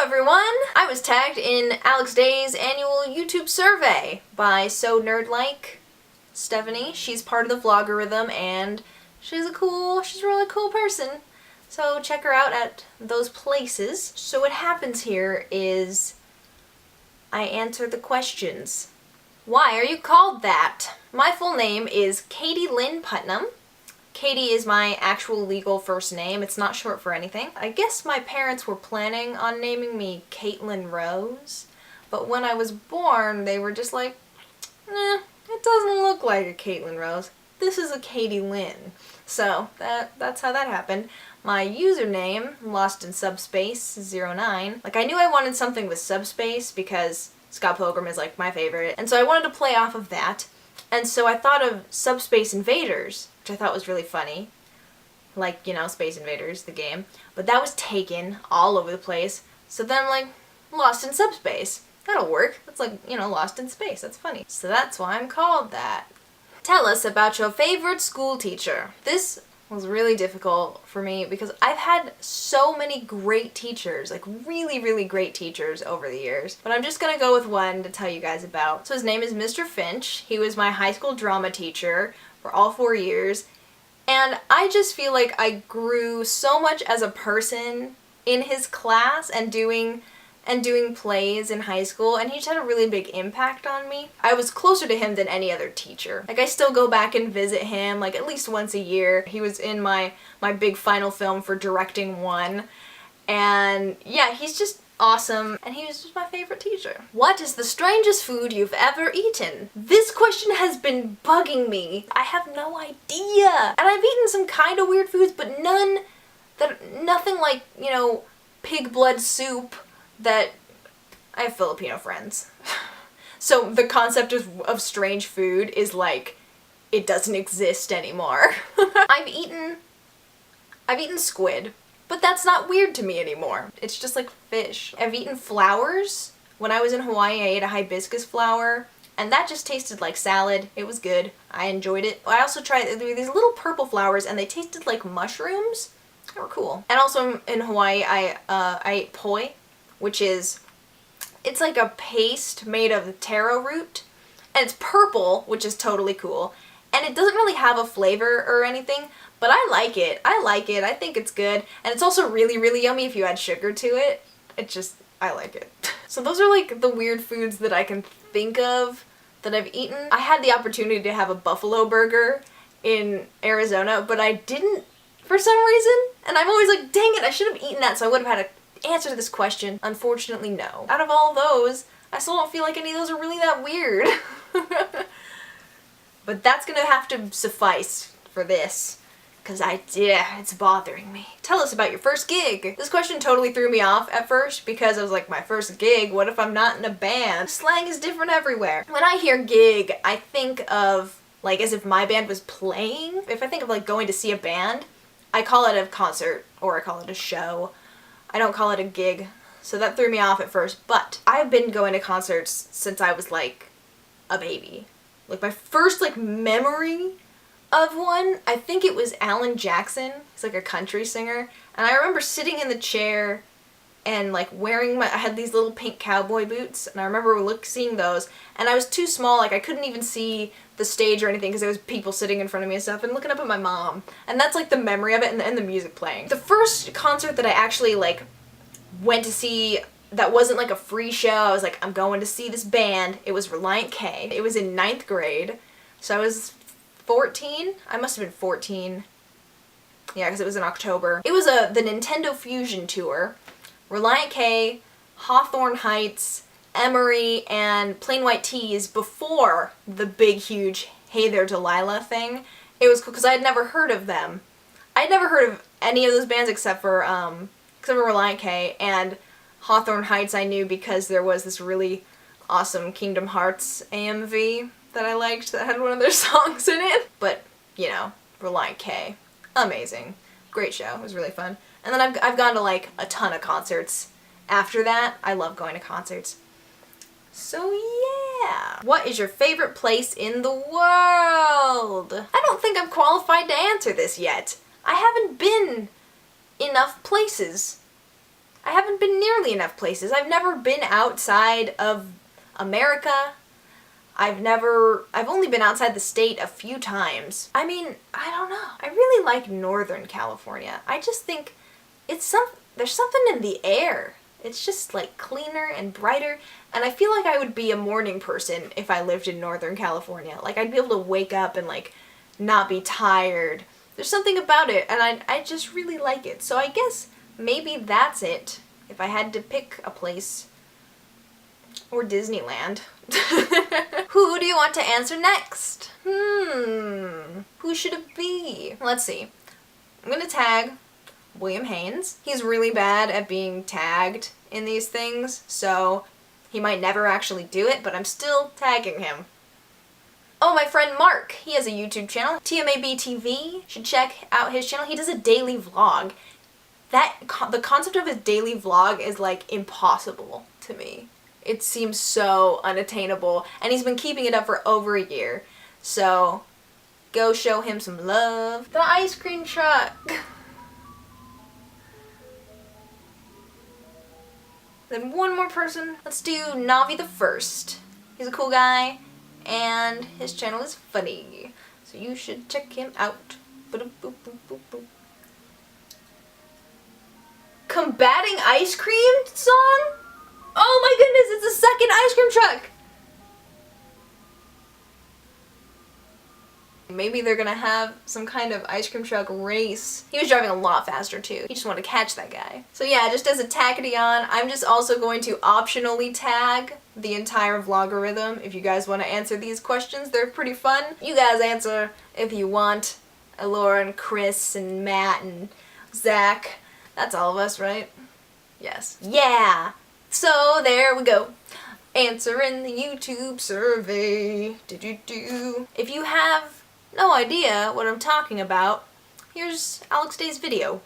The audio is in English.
everyone! I was tagged in Alex Day's annual YouTube survey by So Nerdlike Stephanie. She's part of the Vloggerhythm and she's a really cool person. So check her out at those places. So what happens here is I answer the questions. Why are you called that? My full name is Katie Lynn Putnam. Katie is my actual legal first name. It's not short for anything. I guess my parents were planning on naming me Caitlin Rose, but when I was born, they were just like, it doesn't look like a Caitlin Rose. This is a Katie Lynn. So that's how that happened. My username, Lost in Subspace 09. Like, I knew I wanted something with subspace because Scott Pilgrim is like my favorite, and so I wanted to play off of that. And so I thought of Subspace Invaders, which I thought was really funny. Like, you know, Space Invaders, the game. But that was taken all over the place. So then I'm like, Lost in Subspace. That'll work. That's like, you know, Lost in Space. That's funny. So that's why I'm called that. Tell us about your favorite school teacher. This was really difficult for me because I've had so many great teachers, like really, really great teachers over the years. But I'm just gonna go with one to tell you guys about. So his name is Mr. Finch. He was my high school drama teacher for all 4 years. And I just feel like I grew so much as a person in his class and doing plays in high school, and he just had a really big impact on me. I was closer to him than any other teacher. Like, I still go back and visit him, like, at least once a year. He was in my big final film for directing one, and yeah, he's just awesome, and he was just my favorite teacher. What is the strangest food you've ever eaten? This question has been bugging me. I have no idea. And I've eaten some kind of weird foods, but nothing like, you know, pig blood soup. That I have Filipino friends. So the concept of strange food is like, it doesn't exist anymore. I've eaten squid, but that's not weird to me anymore. It's just like fish. I've eaten flowers. When I was in Hawaii, I ate a hibiscus flower, and that just tasted like salad. It was good. I enjoyed it. I also tried, there were these little purple flowers, and they tasted like mushrooms. They were cool. And also in Hawaii, I ate poi, which is, it's like a paste made of taro root, and it's purple, which is totally cool, and it doesn't really have a flavor or anything, but I like it. I think it's good, and it's also really, really yummy if you add sugar to it. I like it. So those are like the weird foods that I can think of that I've eaten. I had the opportunity to have a buffalo burger in Arizona, but I didn't for some reason, and I'm always like, dang it, I should have eaten that so I would have had a answer to this question. Unfortunately, no. Out of all those, I still don't feel like any of those are really that weird. But that's gonna have to suffice for this, because it's bothering me. Tell us about your first gig. This question totally threw me off at first because I was like, my first gig, what if I'm not in a band? Slang is different everywhere. When I hear gig, I think of like as if my band was playing. If I think of like going to see a band, I call it a concert or I call it a show. I don't call it a gig, so that threw me off at first, but I've been going to concerts since I was like a baby. Like my first like memory of one, I think it was Alan Jackson. He's like a country singer, and I remember sitting in the chair and like wearing I had these little pink cowboy boots, and I remember seeing those, and I was too small, like I couldn't even see the stage or anything because there was people sitting in front of me and stuff, and looking up at my mom, and that's like the memory of it, and the music playing. The first concert that I actually like went to see that wasn't like a free show, I was like, I'm going to see this band, it was Relient K. It was in 9th grade, so I was 14? I must have been 14. Yeah, because it was in October. It was the Nintendo Fusion Tour. Relient K, Hawthorne Heights, Emery, and Plain White T's before the big, huge Hey There Delilah thing. It was cool because I had never heard of them. I had never heard of any of those bands except for Relient K, and Hawthorne Heights I knew because there was this really awesome Kingdom Hearts AMV that I liked that had one of their songs in it. But, you know, Relient K, amazing. Great show. It was really fun. And then I've gone to like a ton of concerts after that. I love going to concerts. So yeah. What is your favorite place in the world? I don't think I'm qualified to answer this yet. I haven't been enough places I haven't been nearly enough places. I've never been outside of America. I've only been outside the state a few times. I mean, I don't know. I really like Northern California. I just think there's something in the air. It's just like cleaner and brighter, and I feel like I would be a morning person if I lived in Northern California. Like, I'd be able to wake up and like not be tired. There's something about it, and I just really like it. So I guess maybe that's it. If I had to pick a place. Or Disneyland. Who do you want to answer next? Who should it be? Let's see. I'm gonna tag William Haynes. He's really bad at being tagged in these things, so he might never actually do it, but I'm still tagging him. Oh, my friend Mark. He has a YouTube channel, TMAB TV. Should check out his channel. He does a daily vlog. The concept of his daily vlog is like impossible to me. It seems so unattainable, and he's been keeping it up for over a year. So, go show him some love. The ice cream truck. Then one more person. Let's do Navi the First. He's a cool guy, and his channel is funny. So you should check him out. Combating ice cream song? Oh my goodness, it's a second ice cream truck! Maybe they're gonna have some kind of ice cream truck race. He was driving a lot faster too. He just wanted to catch that guy. So yeah, just as a tackaday-on, I'm just also going to optionally tag the entire vlogarithm. If you guys want to answer these questions, they're pretty fun. You guys answer if you want. Laura and Chris and Matt and Zach. That's all of us, right? Yes. Yeah! So there we go. Answering the YouTube survey. If you have no idea what I'm talking about, here's Alex Day's video.